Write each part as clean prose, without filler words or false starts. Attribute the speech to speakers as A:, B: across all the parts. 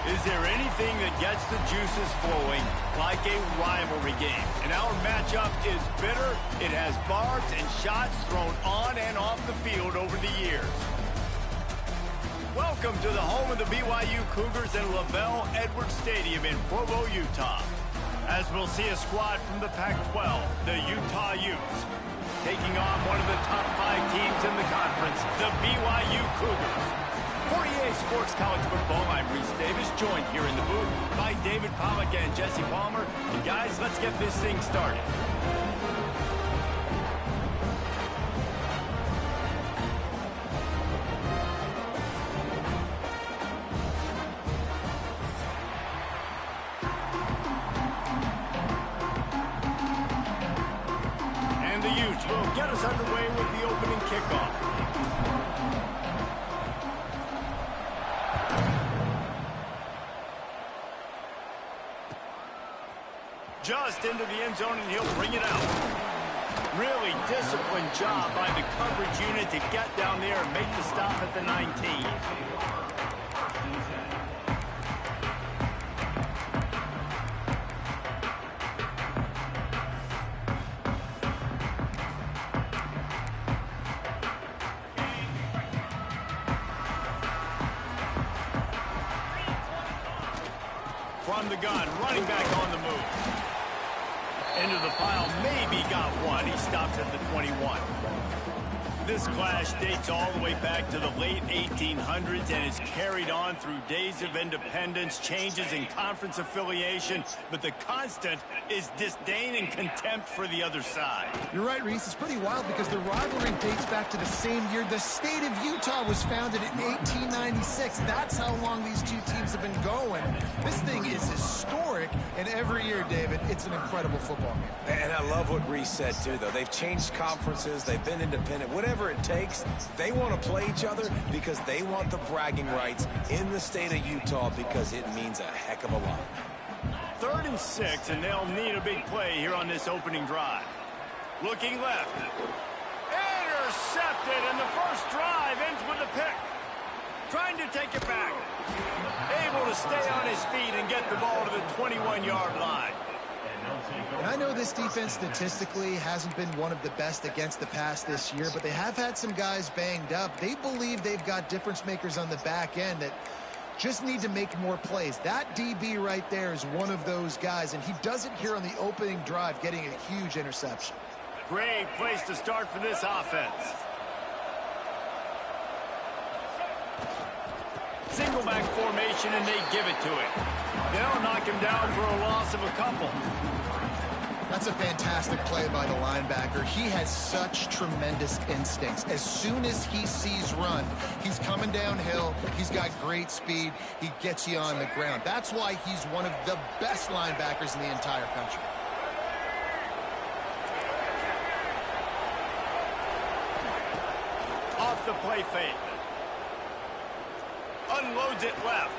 A: Is there anything that gets the juices flowing like a rivalry game? And our matchup is bitter. It has barbs and shots thrown on and off the field over the years. Welcome to the home of the BYU Cougars in LaVell Edwards Stadium in Provo, Utah. As we'll see a squad from the Pac-12, the Utah Utes, taking on one of the top 5 teams in the conference, the BYU Cougars. For EA Sports College Football, I'm Reese Davis, joined here in the booth by David Pollack and Jesse Palmer. And guys, let's get this thing started. And the Utes will get us underway with the opening kickoff. Just into the end zone, and he'll bring it out. Really disciplined job by the coverage unit to get down there and make the stop at the 19. From the gun, running back on the move. Into the pile, maybe got one. He stops at the 21. This clash dates all the way back to the late 1800s and is carried on through days of independence, changes in conference affiliation, but the constant is disdain and contempt for the other side.
B: You're right, Reese. It's pretty wild because the rivalry dates back to the same year the state of Utah was founded in 1896. That's how long these two teams have been going. This thing is historic, and every year, David, it's an incredible football game.
C: And I love what Reese said, too, though. They've changed conferences. They've been independent. Whatever it takes, they want to play each other because they want the bragging rights in the state of Utah because it means a heck of a lot.
A: 3rd and 6, and they'll need a big play here on this opening drive. Looking left. Intercepted, and the first drive ends with a pick. Trying to take it back. Able to stay on his feet and get the ball to the 21-yard line.
B: And I know this defense statistically hasn't been one of the best against the pass this year, but they have had some guys banged up. They believe they've got difference makers on the back end that just need to make more plays. That DB right there is one of those guys, and he does it here on the opening drive, getting a huge interception.
A: Great place to start for this offense. Single back formation, and they give it to him. They'll knock him down for a loss of a couple.
B: That's a fantastic play by the linebacker. He has such tremendous instincts. As soon as he sees run, he's coming downhill. He's got great speed. He gets you on the ground. That's why he's one of the best linebackers in the entire country.
A: Off the play fake. Unloads it left.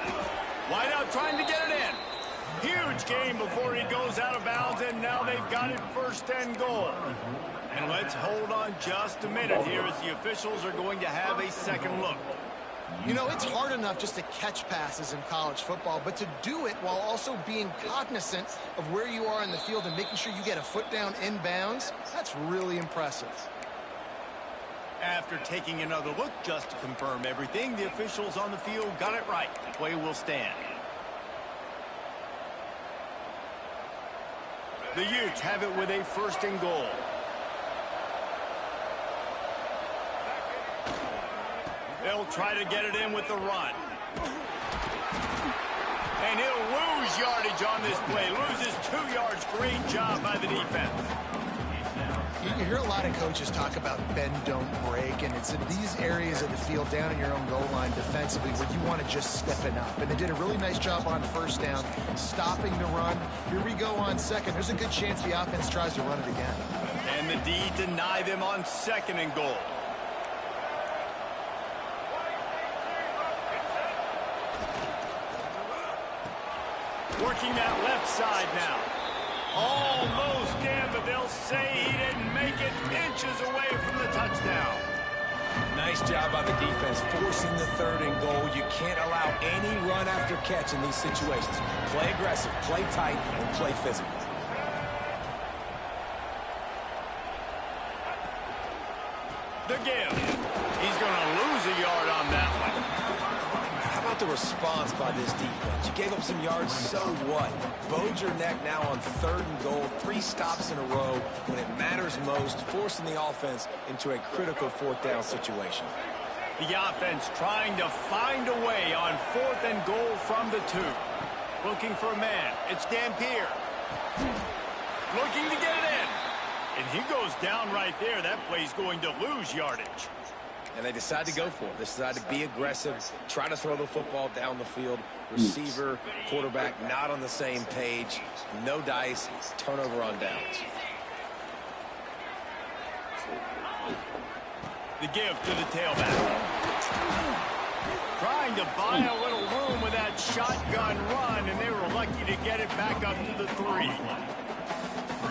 A: Wide out trying to get it in. Huge gain before he goes out of bounds, and now they've got it 1st and goal. And let's hold on just a minute here as the officials are going to have a second look.
B: You know, it's hard enough just to catch passes in college football, but to do it while also being cognizant of where you are in the field and making sure you get a foot down inbounds, that's really impressive.
A: After taking another look just to confirm everything, the officials on the field got it right. The play will stand. The Utes have it with a 1st and goal. They'll try to get it in with the run. And he'll lose yardage on this play. Loses 2 yards. Great job by the defense.
B: You hear a lot of coaches talk about bend, don't break, and it's in these areas of the field down in your own goal line defensively where you want to just step it up. And they did a really nice job on 1st down, stopping the run. Here we go on 2nd. There's a good chance the offense tries to run it again.
A: And the D deny them on 2nd and goal. Working that left side now. Almost in, but they'll say he didn't make it, inches away from the touchdown.
C: Nice job by the defense, forcing the 3rd and goal. You can't allow any run after catch in these situations. Play aggressive, play tight, and play physical.
A: The give. He's going to lose a yard on that one.
C: How about the response by this defense? You gave up some yards, so what? Bowed your neck now on 3rd and goal, 3 stops in a row when it matters most, forcing the offense into a critical 4th down situation.
A: The offense trying to find a way on 4th and goal from the 2. Looking for a man. It's Dampier. Looking to get it in. And he goes down right there. That play's going to lose yardage.
C: And they decide to go for it. They decide to be aggressive, try to throw the football down the field. Receiver, quarterback not on the same page. No dice, turnover on downs.
A: The give to the tailback. Trying to buy a little room with that shotgun run, and they were lucky to get it back up to the 3.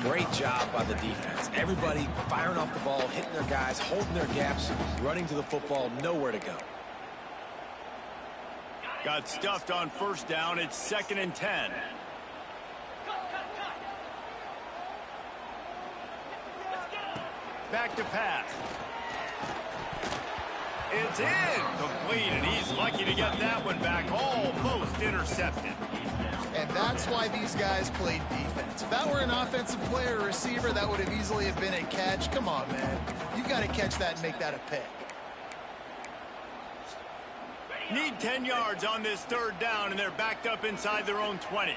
C: Great job by the defense. Everybody firing off the ball, hitting their guys, holding their gaps, running to the football, nowhere to go.
A: Got stuffed on 1st down. It's 2nd and 10. Back to pass. It's in. Complete, and he's lucky to get that one back. Almost intercepted.
B: And that's why these guys played defense. If that were an offensive player or receiver, that would have easily have been a catch. Come on, man. You've got to catch that and make that a pick.
A: Need 10 yards on this 3rd down, and they're backed up inside their own 20.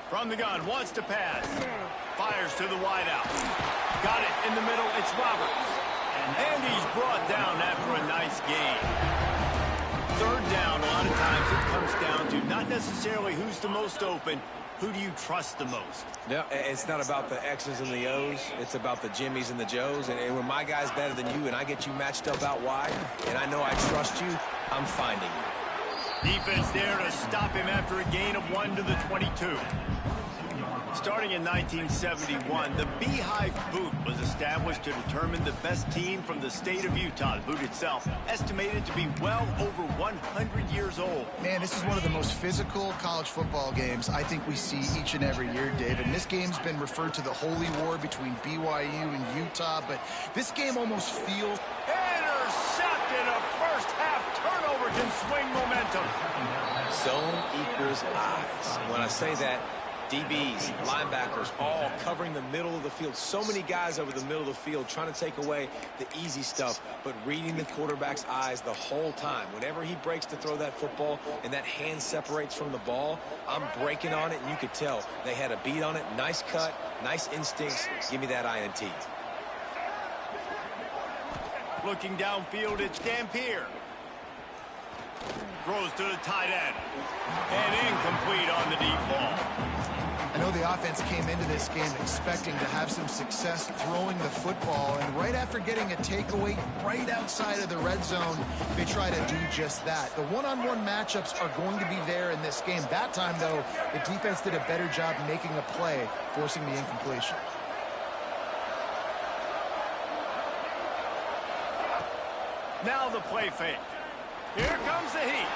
A: From the gun, wants to pass. Fires to the wideout. Got it in the middle. It's Roberts. And he's brought down after a nice gain. 3rd down, a lot of times it comes down to not necessarily who's the most open, who do you trust the most?
C: No, it's not about the X's and the O's. It's about the Jimmys and the Joes. And when my guy's better than you and I get you matched up out wide, and I know I trust you, I'm finding you.
A: Defense there to stop him after a gain of 1 to the 22. Starting in 1971, the Beehive Boot was established to determine the best team from the state of Utah. The boot itself estimated to be well over 100 years old.
B: Man, this is one of the most physical college football games I think we see each and every year, Dave. And this game's been referred to the Holy War between BYU and Utah, but this game almost feels...
A: Intercepted. A first-half turnover can swing momentum.
C: Zone equals eyes. When I say that, DBs, linebackers, all covering the middle of the field. So many guys over the middle of the field trying to take away the easy stuff, but reading the quarterback's eyes the whole time. Whenever he breaks to throw that football and that hand separates from the ball, I'm breaking on it, and you could tell they had a beat on it. Nice cut, nice instincts. Give me that INT.
A: Looking downfield, it's Dampier. Throws to the tight end. And incomplete on the deep ball.
B: I know the offense came into this game expecting to have some success throwing the football, and right after getting a takeaway right outside of the red zone, they try to do just that. The one-on-one matchups are going to be there in this game. That time, though, the defense did a better job making a play, forcing the incompletion.
A: Now the play fake. Here comes the heat.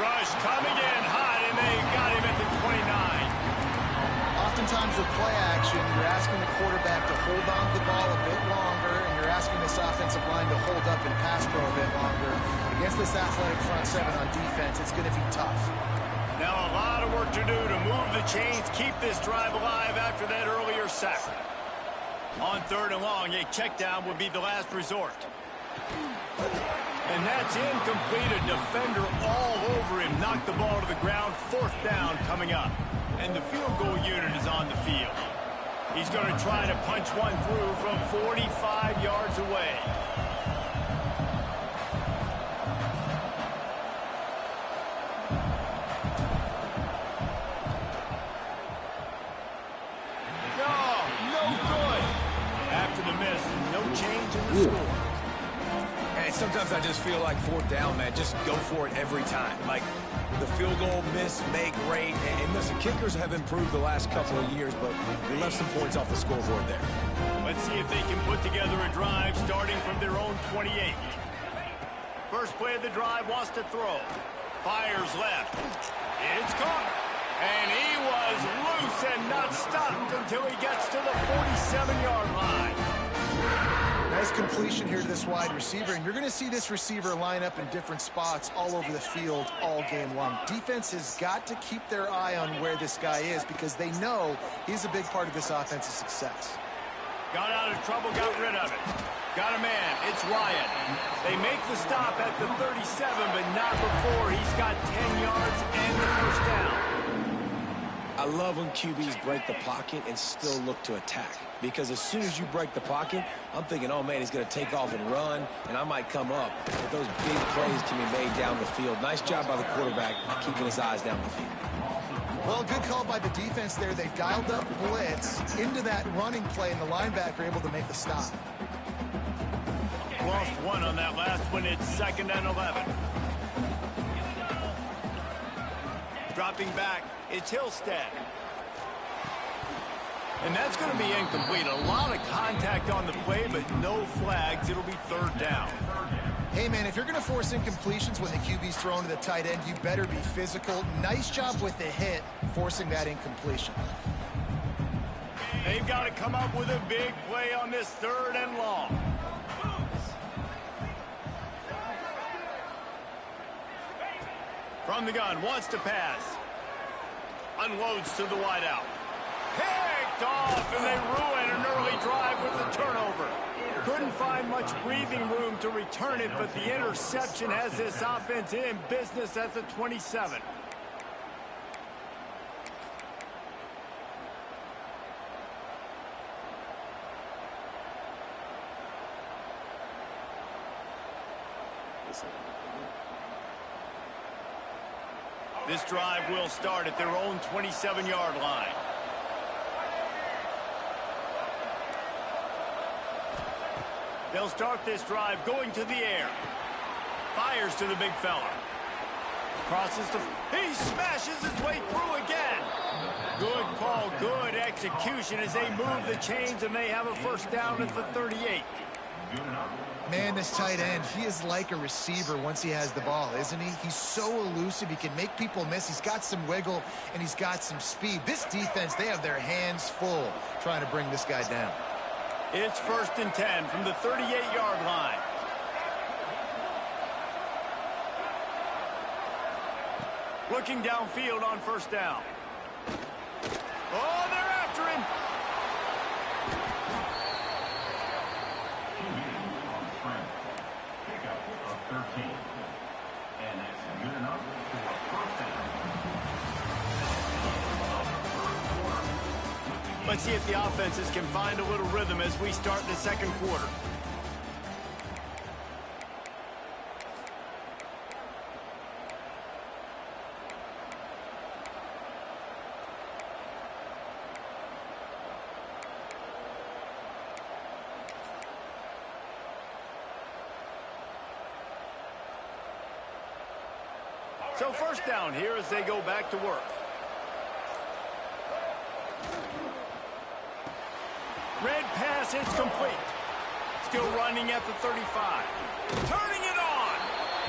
A: Rush coming in hot, and they got him at the 29.
B: Oftentimes with play action, you're asking the quarterback to hold on to the ball a bit longer, and you're asking this offensive line to hold up and pass pro a bit longer. Against this athletic front seven on defense, it's going to be tough.
A: Now a lot of work to do to move the chains, keep this drive alive after that earlier sack. On 3rd and long, a check down would be the last resort. And that's incomplete. A defender all over him. Knocked the ball to the ground. 4th down coming up. And the field goal unit is on the field. He's going to try to punch one through from 45 yards away. No good. After the miss, no change in the score.
C: Sometimes I just feel like 4th down, man. Just go for it every time. Like, The field goal miss-make rate. And listen, kickers have improved the last couple of years, but they left some points off the scoreboard there.
A: Let's see if they can put together a drive starting from their own 28. First play of the drive, wants to throw. Fires left. It's caught. And he was loose and not stopped until he gets to the 47-yard line.
B: Nice completion here to this wide receiver, and you're going to see this receiver line up in different spots all over the field all game long. Defense has got to keep their eye on where this guy is because they know he's a big part of this offense's success.
A: Got out of trouble, got rid of it. Got a man, it's Wyatt. They make the stop at the 37, but not before he's got 10 yards and the first down.
C: I love when QBs break the pocket and still look to attack. Because as soon as you break the pocket, I'm thinking, oh, man, he's going to take off and run, and I might come up. But those big plays can be made down the field. Nice job by the quarterback keeping his eyes down the field.
B: Well, good call by the defense there. They dialed up blitz into that running play, and the linebacker able to make the stop.
A: Lost one on that last one. It's 2nd and 11. Dropping back, it's Hillstead. And that's going to be incomplete. A lot of contact on the play, but no flags. It'll be 3rd down.
B: Hey, man, if you're going to force incompletions when the QB's thrown to the tight end, you better be physical. Nice job with the hit, forcing that incompletion.
A: They've got to come up with a big play on this 3rd and long. From the gun, wants to pass. Unloads to the wideout. Picked off, and they ruin an early drive with the turnover. Couldn't find much breathing room to return it, but the interception has this offense in business at the 27. This drive will start at their own 27-yard line. They'll start this drive going to the air. Fires to the big fella. Crosses the... He smashes his way through again. Good call, good execution as they move the chains and they have a first down at the 38.
B: Man, this tight end, he is like a receiver once he has the ball, isn't he? He's so elusive, he can make people miss. He's got some wiggle, and he's got some speed. This defense, they have their hands full trying to bring this guy down.
A: It's 1st and 10 from the 38-yard line. Looking downfield on 1st down. Oh, they're after him. Let's see if the offenses can find a little rhythm as we start the 2nd quarter. So 1st down here as they go back to work. Red pass, it's complete. Still running at the 35. Turning it on.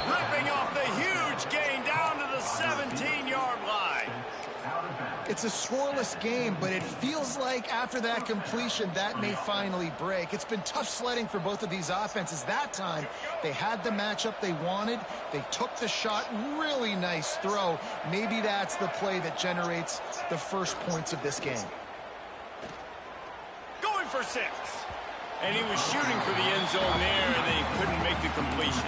A: Ripping off the huge gain down to the 17-yard line.
B: It's a scoreless game, but it feels like after that completion, that may finally break. It's been tough sledding for both of these offenses. That time, they had the matchup they wanted. They took the shot. Really nice throw. Maybe that's the play that generates the first points of this game.
A: For 6. And he was shooting for the end zone there, and they couldn't make the completion.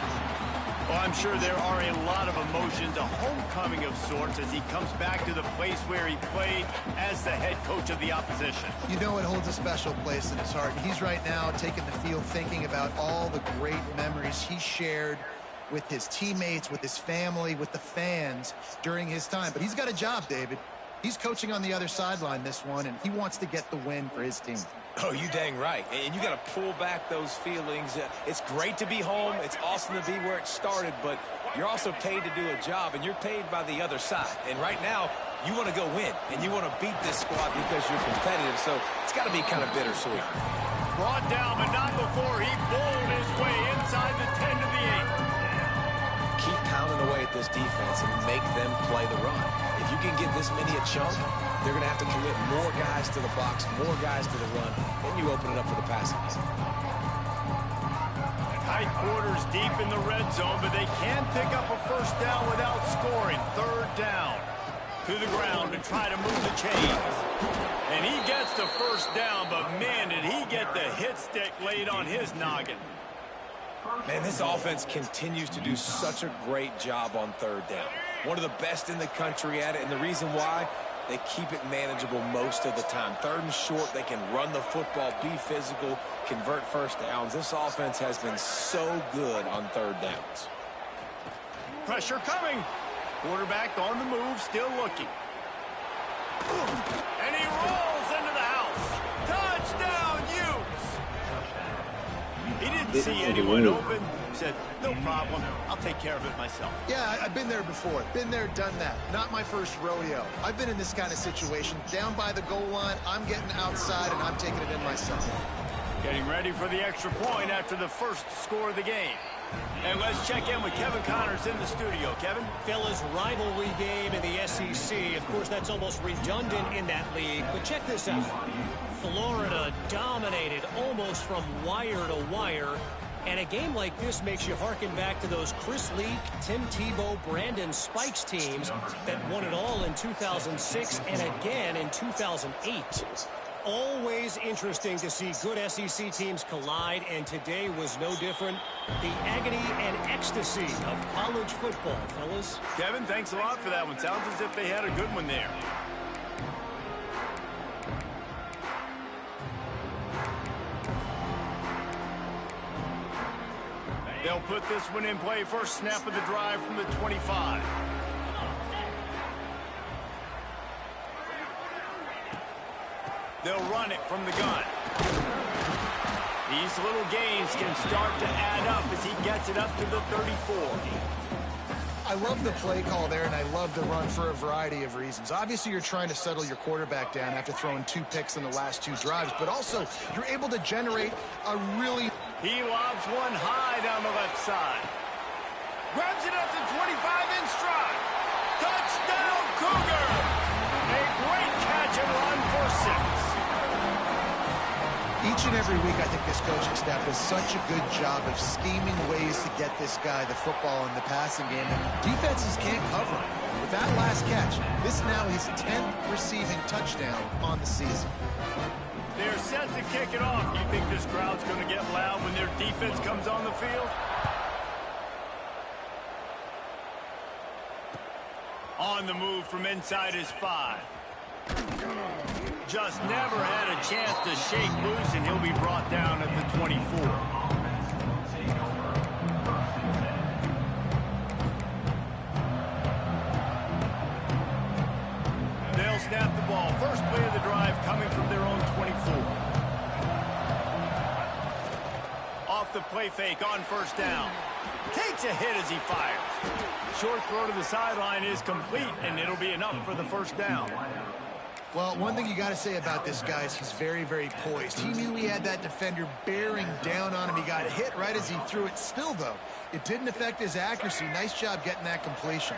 A: Well, I'm sure there are a lot of emotions, a homecoming of sorts, as he comes back to the place where he played as the head coach of the opposition.
B: You know it holds a special place in his heart. He's right now taking the field thinking about all the great memories he shared with his teammates, with his family, with the fans during his time. But he's got a job, David. He's coaching on the other sideline this one, and he wants to get the win for his team.
C: Oh, you dang right. And you got to pull back those feelings. It's great to be home. It's awesome to be where it started, but you're also paid to do a job, and you're paid by the other side. And right now, you want to go win, and you want to beat this squad because you're competitive, so it's got to be kind of bittersweet.
A: Brought down, but not before he bowled his way inside the 10 to the 8.
C: Keep pounding away at this defense and make them play the run. If you can get this many a chunk, they're going to have to commit more guys to the box, more guys to the run, then you open it up for the passing game.
A: Tight quarters deep in the red zone, but they can pick up a first down without scoring. Third down. To the ground to try to move the chains. And he gets the first down, but man, did he get the hit stick laid on his noggin.
C: Man, this offense continues to do such a great job on third down. One of the best in the country at it, and the reason why, they keep it manageable most of the time. Third and short, they can run the football, be physical, convert first downs. This offense has been so good on third downs.
A: Pressure coming. Quarterback on the move, still looking. And he rolls into the house. Touchdown, Utes! He didn't see anyone open. Said, no problem. I'll take care of it myself.
B: Yeah, I've been there before. Been there, done that. Not my first rodeo. I've been in this kind of situation. Down by the goal line, I'm getting outside, and I'm taking it in myself.
A: Getting ready for the extra point after the first score of the game. And let's check in with Kevin Connors in the studio. Kevin?
D: Fellas, rivalry game in the SEC. Of course, that's almost redundant in that league. But check this out. Florida dominated almost from wire to wire. And a game like this makes you harken back to those Chris Leak, Tim Tebow, Brandon Spikes teams that won it all in 2006 and again in 2008. Always interesting to see good SEC teams collide, and today was no different. The agony and ecstasy of college football, fellas.
A: Kevin, thanks a lot for that one. Sounds as if they had a good one there. They'll put this one in play. First snap of the drive from the 25. They'll run it from the gun. These little gains can start to add up as he gets it up to the 34.
B: I love the play call there, and I love the run for a variety of reasons. Obviously, you're trying to settle your quarterback down after throwing 2 picks in the last 2 drives, but also you're able to generate a really...
A: He lobs one high down the left side. Grabs it up to 25 in stride. Touchdown, Cougar! A great catch and run for 6.
B: Each and every week, I think this coaching staff does such a good job of scheming ways to get this guy the football in the passing game, and defenses can't cover him. With that last catch, this now his 10th receiving touchdown on the season.
A: They're set to kick it off. You think this crowd's going to get loud when their defense comes on the field? On the move from inside his 5. Just never had a chance to shake loose, and he'll be brought down at the 24. They'll snap the ball. First play of the drive coming from their own 24. Off the play fake on first down. Takes a hit as he fires. Short throw to the sideline is complete, and it'll be enough for the first down.
B: Well, one thing you got to say about this guy is he's very, very poised. He knew he had that defender bearing down on him. He got hit right as he threw it. Still, though, it didn't affect his accuracy. Nice job getting that completion.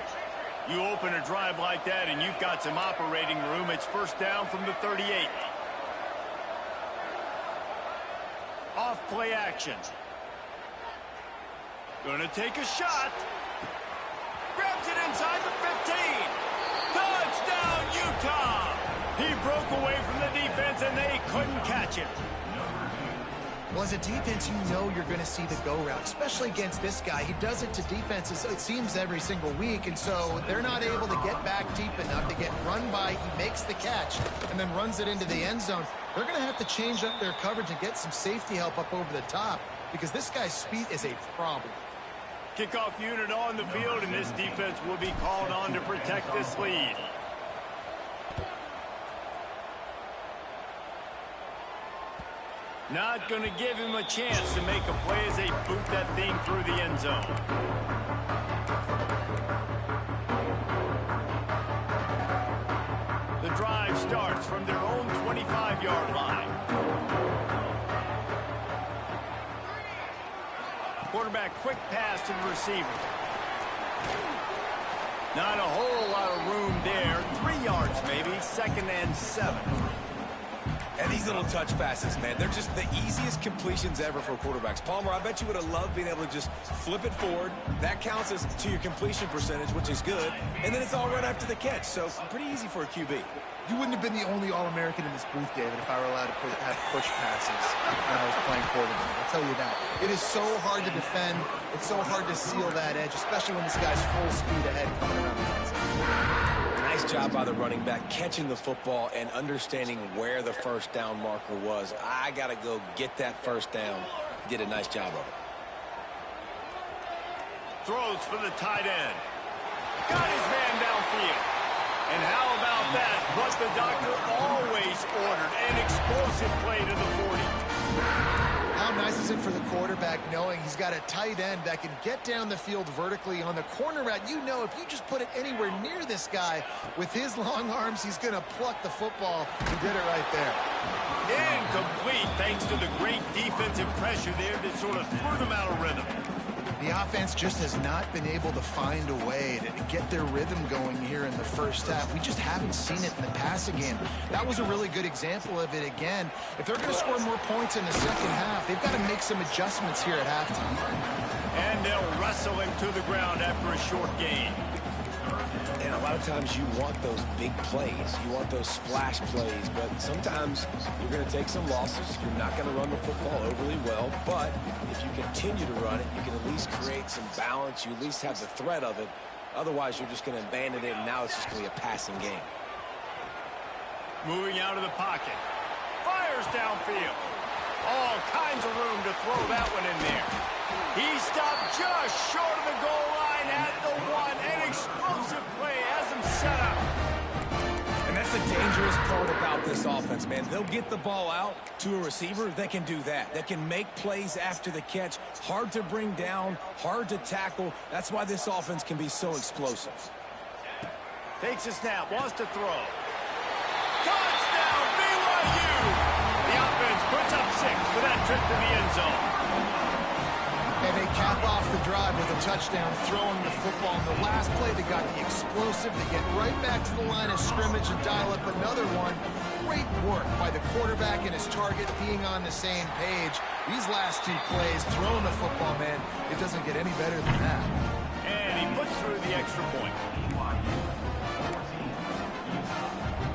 A: You open a drive like that, and you've got some operating room. It's first down from the 38. Off play action. Gonna take a shot. Grabs it inside the 15. Touchdown, Utah! He broke away from the defense, and they couldn't catch it.
B: Well, as a defense, you know you're going to see the go route, especially against this guy. He does it to defenses, it seems, every single week, and so they're not able to get back deep enough to get run by. He makes the catch and then runs it into the end zone. They're going to have to change up their coverage and get some safety help up over the top because this guy's speed is a problem.
A: Kickoff unit on the field, and this defense will be called on to protect this lead. Not going to give him a chance to make a play as they boot that thing through the end zone. The drive starts from their own 25-yard line. Quarterback quick pass to the receiver. Not a whole lot of room there. 3 yards maybe, 2nd and 7.
C: And these little touch passes, man, they're just the easiest completions ever for quarterbacks. Palmer, I bet you would have loved being able to just flip it forward. That counts as to your completion percentage, which is good. And then it's all right after the catch, so pretty easy for a QB.
B: You wouldn't have been the only All-American in this booth, David, if I were allowed to have push passes when I was playing quarterback. I'll tell you that. It is so hard to defend. It's so hard to seal that edge, especially when this guy's full speed ahead coming around the outside.
C: Nice job by the running back catching the football and understanding where the first down marker was. I got to go get that first down. He did a nice job of it.
A: Throws for the tight end. Got his man downfield. And how about that? But the doctor always ordered an explosive play to the 40.
B: How nice is it for the quarterback knowing he's got a tight end that can get down the field vertically on the corner route? You know, if you just put it anywhere near this guy with his long arms, he's going to pluck the football. He did it right there.
A: Incomplete thanks to the great defensive pressure there that sort of threw them out of rhythm.
B: The offense just has not been able to find a way to get their rhythm going here in the first half. We just haven't seen it in the passing game. That was a really good example of it again. If they're going to score more points in the second half, they've got to make some adjustments here at halftime.
A: And they'll wrestle him to the ground after a short gain.
C: And a lot of times you want those big plays. You want those splash plays. But sometimes you're going to take some losses. You're not going to run the football overly well. But if you continue to run it, you can at least create some balance. You at least have the threat of it. Otherwise, you're just going to abandon it, and now it's just going to be a passing game.
A: Moving out of the pocket. Fires downfield. All kinds of room to throw that one in there. He stopped just short of the goal line at the 1. An explosive play has him set up.
C: And that's the dangerous part about this offense, man. They'll get the ball out to a receiver that can do that. That can make plays after the catch. Hard to bring down, hard to tackle. That's why this offense can be so explosive.
A: Takes a snap, wants to throw. Touchdown, BYU! The offense puts up 6 for that trip to the end zone.
B: And they cap off the drive with a touchdown, throwing the football. In the last play, they got the explosive. They get right back to the line of scrimmage and dial up another one. Great work by the quarterback and his target being on the same page. These last 2 plays, throwing the football, man, it doesn't get any better than that.
A: And he puts through the extra point.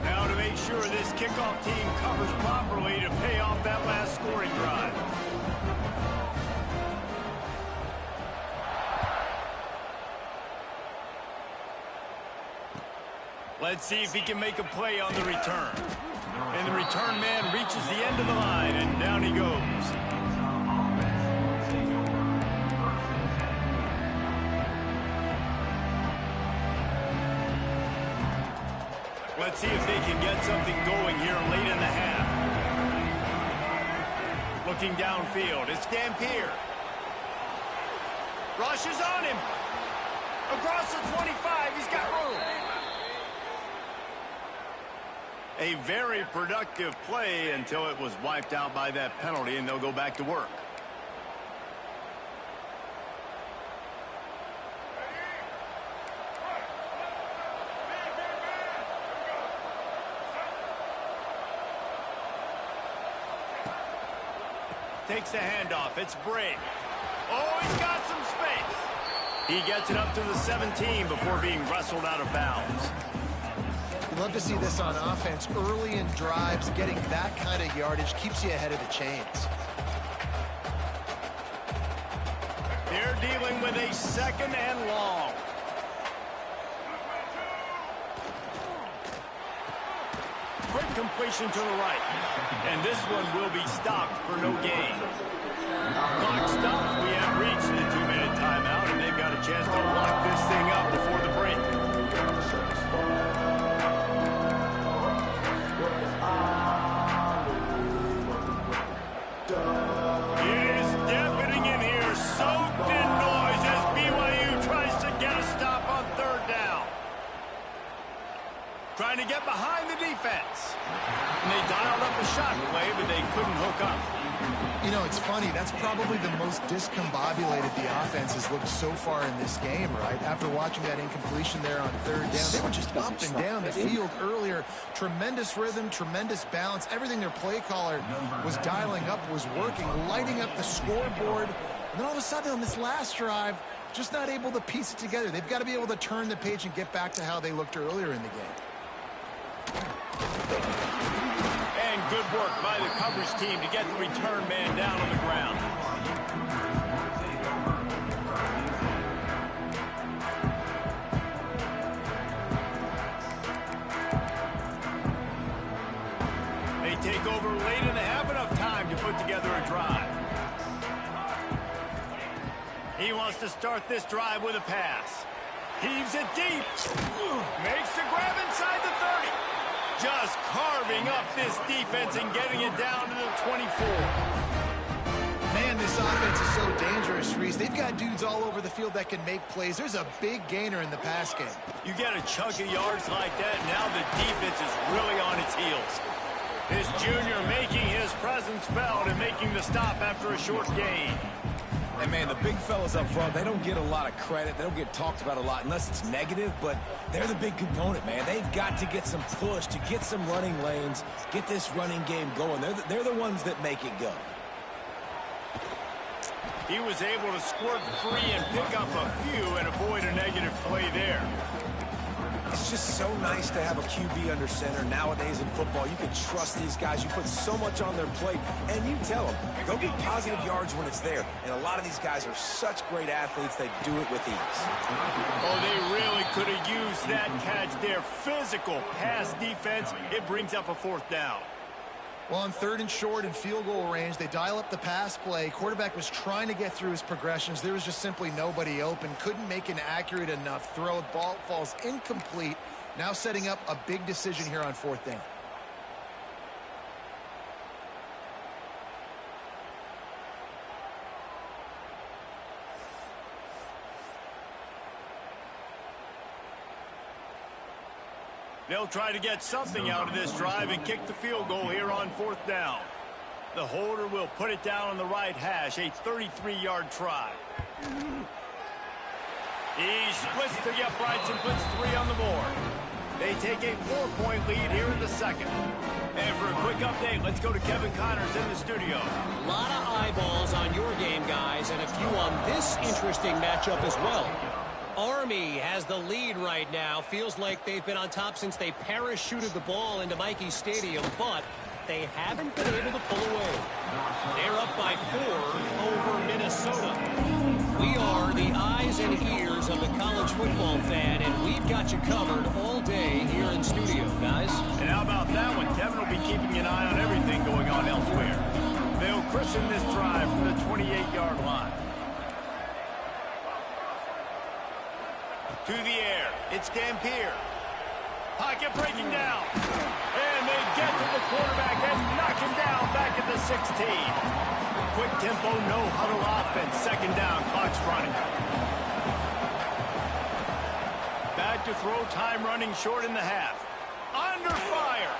A: Now to make sure this kickoff team covers properly to pay off that last scoring drive. Let's see if he can make a play on the return. And the return man reaches the end of the line, and down he goes. Let's see if they can get something going here late in the half. Looking downfield, it's Dampier. Rushes on him. Across the 25, he's got room. A very productive play until it was wiped out by that penalty, and they'll go back to work. Takes the handoff. It's Brake. Oh, he's got some space. He gets it up to the 17 before being wrestled out of bounds.
B: You'd love to see this on offense. Early in drives, getting that kind of yardage keeps you ahead of the chains.
A: They're dealing with a 2nd and long. Quick completion to the right. And this one will be stopped for no gain. Clock stopped. We have reached the 2-minute timeout, and they've got a chance to lock this thing up before the break. trying to get behind the defense. And they dialed up a shot play, but they couldn't hook up.
B: You know, it's funny. That's probably the most discombobulated the offense has looked so far in this game, right? After watching that incompletion there on third down, they were just up and down the field earlier. Tremendous rhythm, tremendous balance. Everything their play caller was dialing up was working, lighting up the scoreboard. And then all of a sudden on this last drive, just not able to piece it together. They've got to be able to turn the page and get back to how they looked earlier in the game.
A: And good work by the coverage team to get the return man down on the ground. They take over late and they have enough time to put together a drive. He wants to start this drive with a pass. Heaves it deep. Makes the grab inside the 30. Just carving up this defense and getting it down to the 24.
B: Man, this offense is so dangerous, Reese. They've got dudes all over the field that can make plays. There's a big gainer in the pass game.
A: You get a chunk of yards like that, now the defense is really on its heels. This junior making his presence felt and making the stop after a short gain.
C: And, man, the big fellas up front, they don't get a lot of credit. They don't get talked about a lot unless it's negative, but they're the big component, man. They've got to get some push, to get some running lanes, get this running game going. They're the ones that make it go.
A: He was able to squirt free and pick up a few and avoid a negative play there.
C: It's just so nice to have a QB under center. Nowadays in football, you can trust these guys. You put so much on their plate, and you tell them, go get positive yards when it's there. And a lot of these guys are such great athletes, they do it with ease.
A: Oh, they really could have used that catch there. Physical pass defense. It brings up a fourth down.
B: Well, on third and short and field goal range, they dial up the pass play. Quarterback was trying to get through his progressions. There was just simply nobody open. Couldn't make an accurate enough throw. The ball falls incomplete. Now setting up a big decision here on fourth down.
A: They'll try to get something out of this drive and kick the field goal here on fourth down. The holder will put it down on the right hash, a 33-yard try. He splits the uprights and puts 3 on the board. They take a 4-point lead here in the second. And for a quick update, let's go to Kevin Connors in the studio.
D: A lot of eyeballs on your game, guys, and a few on this interesting matchup as well. Army has the lead right now. Feels like they've been on top since they parachuted the ball into Michie Stadium, but they haven't been able to pull away. They're up by 4 over Minnesota. We are the eyes and ears of the college football fan, and we've got you covered all day here in studio, guys.
A: And how about that one? Kevin will be keeping an eye on everything going on elsewhere. They'll christen this drive from the 28-yard line. To the air, it's Dampier. Pocket breaking down. And they get to the quarterback and knock him down back at the 16. Quick tempo, no huddle offense. Second down, clock's running. Back to throw, time running short in the half. Under fire.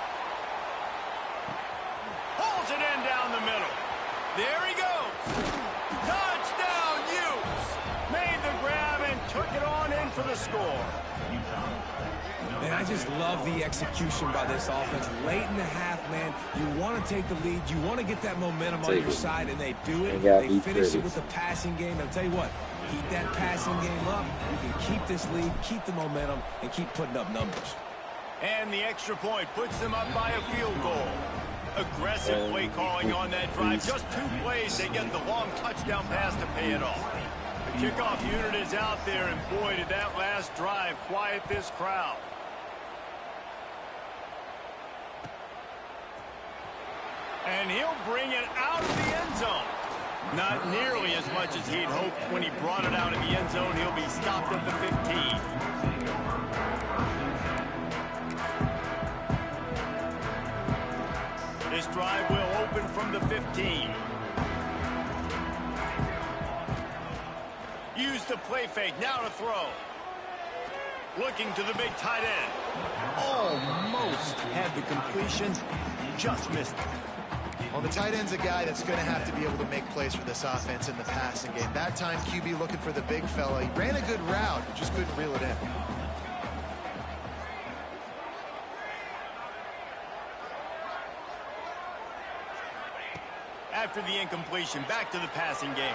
A: Pulls it in down the middle. There he goes. Touchdown, Utes. Made the grab and took it on in for the score.
C: Man, I just love the execution by this offense. Late in the half, man, you want to take the lead. You want to get that momentum on your side, and they do it. They finish it with the passing game. I'll tell you what, keep that passing game up. You can keep this lead, keep the momentum, and keep putting up numbers.
A: And the extra point puts them up by a field goal. Aggressive play calling on that drive. Just 2 plays, they get the long touchdown pass to pay it off. The kickoff unit is out there, and boy, did that last drive quiet this crowd. And he'll bring it out of the end zone. Not nearly as much as he'd hoped when he brought it out in the end zone. He'll be stopped at the 15. This drive will open from the 15. Use the play fake, now to throw. Looking to the big tight end. Oh, the completion, just missed it.
B: Well, the tight end's a guy that's going to have to be able to make plays for this offense in the passing game. That time, QB looking for the big fella. He ran a good route, just couldn't reel it in.
A: After the incompletion, back to the passing game.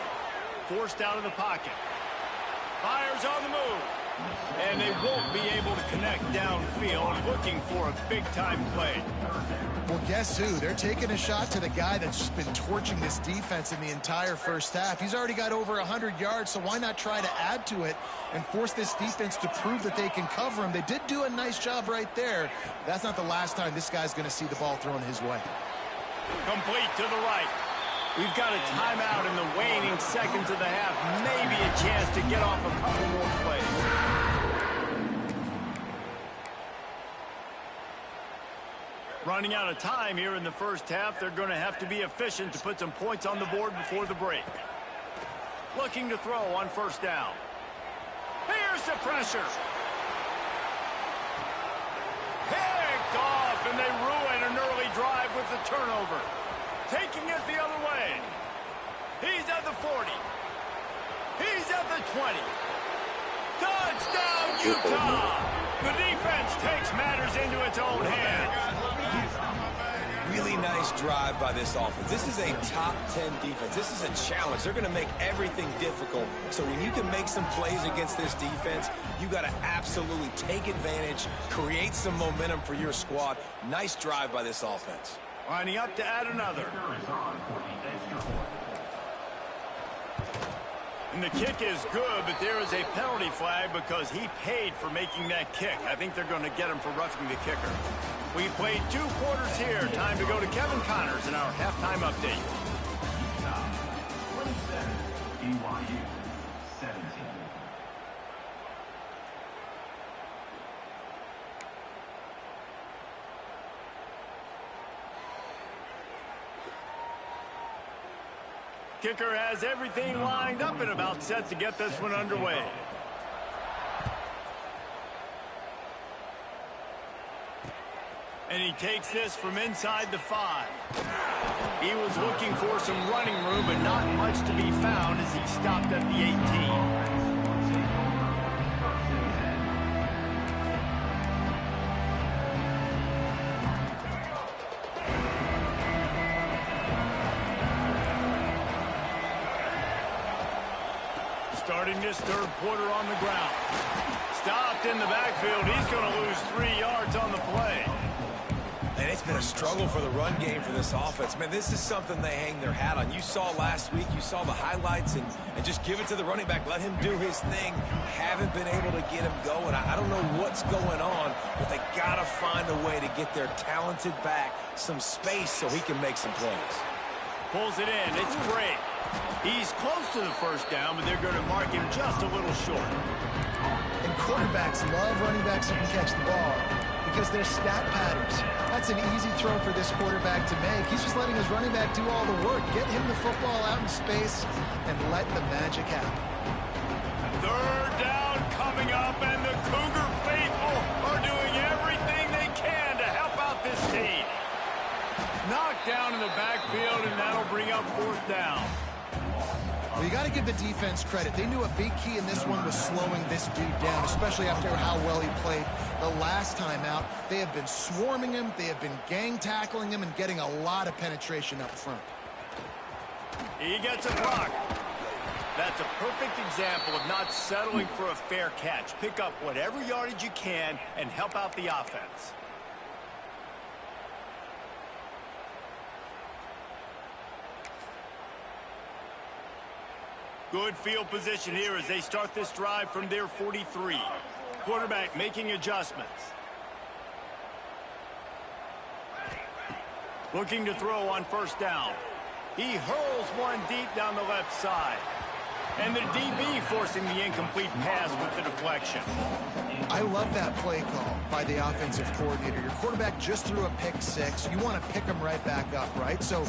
A: Forced out of the pocket. Fires on the move. And they won't be able to connect downfield, looking for a big-time play.
B: Well, guess who? They're taking a shot to the guy that's just been torching this defense in the entire first half. He's already got over 100 yards, so why not try to add to it and force this defense to prove that they can cover him? They did do a nice job right there. That's not the last time this guy's going to see the ball thrown his way.
A: Complete to the right. We've got a timeout in the waning seconds of the half. Maybe a chance to get off a couple more plays. Running out of time here in the first half. They're going to have to be efficient to put some points on the board before the break. Looking to throw on first down. Here's the pressure. Picked off, and they ruin an early drive with the turnover. Taking it the other way. He's at the 40. He's at the 20. Touchdown, Utah! The defense takes matters into its own hands.
C: Really nice drive by this offense. This is a top 10 defense. This is a challenge. They're going to make everything difficult. So when you can make some plays against this defense, you got to absolutely take advantage, create some momentum for your squad. Nice drive by this offense.
A: Lining up to add another. And the kick is good, but there is a penalty flag because he paid for making that kick. I think they're going to get him for roughing the kicker. We played 2 quarters here. Time to go to Kevin Connors in our halftime update.
E: BYU 17.
A: Kicker has everything lined up and about set to get this one underway. And he takes this from inside the 5. He was looking for some running room, but not much to be found as he stopped at the 18. Starting this third quarter on the ground. Stopped in the backfield. He's going to lose 3 yards on the play.
C: And it's been a struggle for the run game for this offense. Man, this is something they hang their hat on. You saw last week, you saw the highlights, and just give it to the running back. Let him do his thing. Haven't been able to get him going. I don't know what's going on, but they got to find a way to get their talented back some space so he can make some plays.
A: Pulls it in. It's great. He's close to the first down, but they're going to mark him just a little short.
B: And quarterbacks love running backs who can catch the ball because they're stat patterns. That's an easy throw for this quarterback to make. He's just letting his running back do all the work. Get him the football out in space and let the magic happen.
A: Third down coming up, and the Cougar faithful are doing everything they can to help out this team. Knocked down in the backfield, and that'll bring up fourth down.
B: Well, you got to give the defense credit. They knew a big key in this one was slowing this dude down, especially after how well he played the last time out. They have been swarming him. They have been gang tackling him and getting a lot of penetration up front.
A: He gets a block. That's a perfect example of not settling for a fair catch. Pick up whatever yardage you can and help out the offense. Good field position here as they start this drive from their 43. Quarterback making adjustments. Looking to throw on first down. He hurls one deep down the left side. And the DB forcing the incomplete pass with the deflection.
B: I love that play call by the offensive coordinator. Your quarterback just threw a pick six. You want to pick him right back up, right? So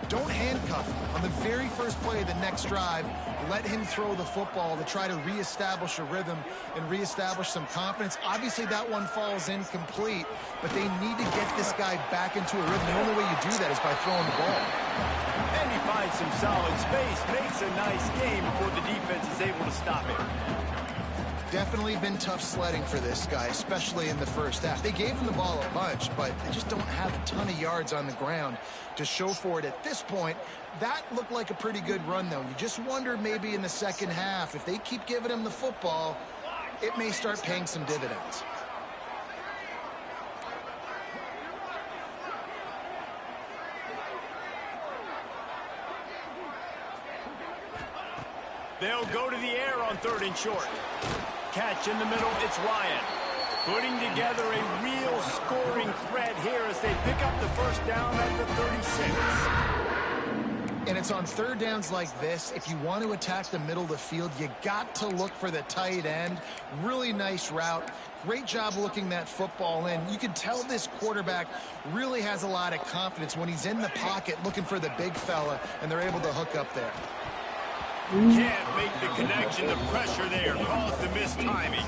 B: don't handcuff him. On the very first play of the next drive, let him throw the football to try to reestablish a rhythm and reestablish some confidence. Obviously, that one falls incomplete, but they need to get this guy back into a rhythm. The only way you do that is by throwing the ball.
A: And he finds some solid space, makes a nice game before the defense is able to stop it.
B: Definitely been tough sledding for this guy, especially in the first half. They gave him the ball a bunch, but they just don't have a ton of yards on the ground to show for it at this point. That looked like a pretty good run, though. You just wonder maybe in the second half, if they keep giving him the football, it may start paying some dividends.
A: They'll go to the air on 3rd and short. Catch in the middle, it's Ryan. Putting together a real scoring threat here as they pick up the first down at the 36.
B: And it's on third downs like this. If you want to attack the middle of the field, you got to look for the tight end. Really nice route. Great job looking that football in. You can tell this quarterback really has a lot of confidence when he's in the pocket looking for the big fella, and they're able to hook up there.
A: Can't make the connection. The pressure there caused the missed timing.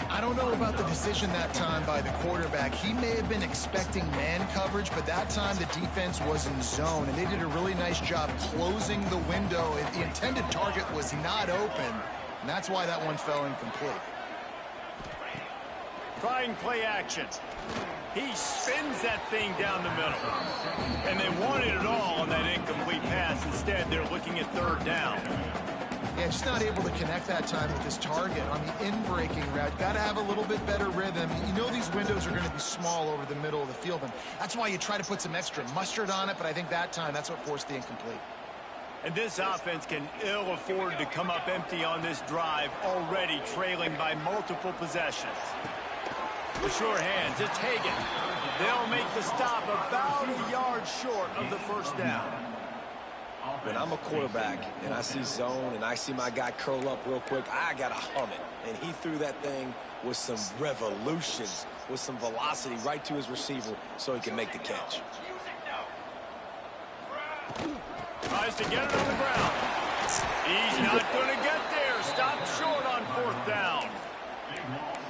B: I don't know about the decision that time by the quarterback. He may have been expecting man coverage, but that time the defense was in zone, and they did a really nice job closing the window. The intended target was not open, and that's why that one fell incomplete.
A: Trying play action. He spins that thing down the middle. And they wanted it all on that incomplete pass. Instead, they're looking at 3rd down.
B: Yeah, just not able to connect that time with his target on the in-breaking route. Got to have a little bit better rhythm. You know these windows are going to be small over the middle of the field, and that's why you try to put some extra mustard on it, but I think that time that's what forced the incomplete.
A: And this offense can ill afford to come up empty on this drive, already trailing by multiple possessions. The sure hands, it's Hagan. They'll make the stop about a yard short of the first down.
C: When I'm a quarterback and I see zone and I see my guy curl up real quick, I got to hum it. And he threw that thing with some revolutions, with some velocity right to his receiver so he can make the catch.
A: Tries to get it on the ground. He's not going to get there. Stopped short on 4th down.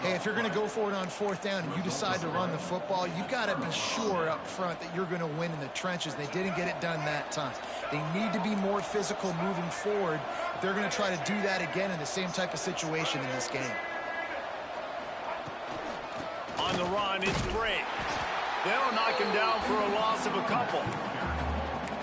B: Hey, if you're going to go for it on 4th down and you decide to run the football, you've got to be sure up front that you're going to win in the trenches. They didn't get it done that time. They need to be more physical moving forward if they're going to try to do that again in the same type of situation in this game.
A: On the run, it's Bray. They'll knock him down for a loss of a couple.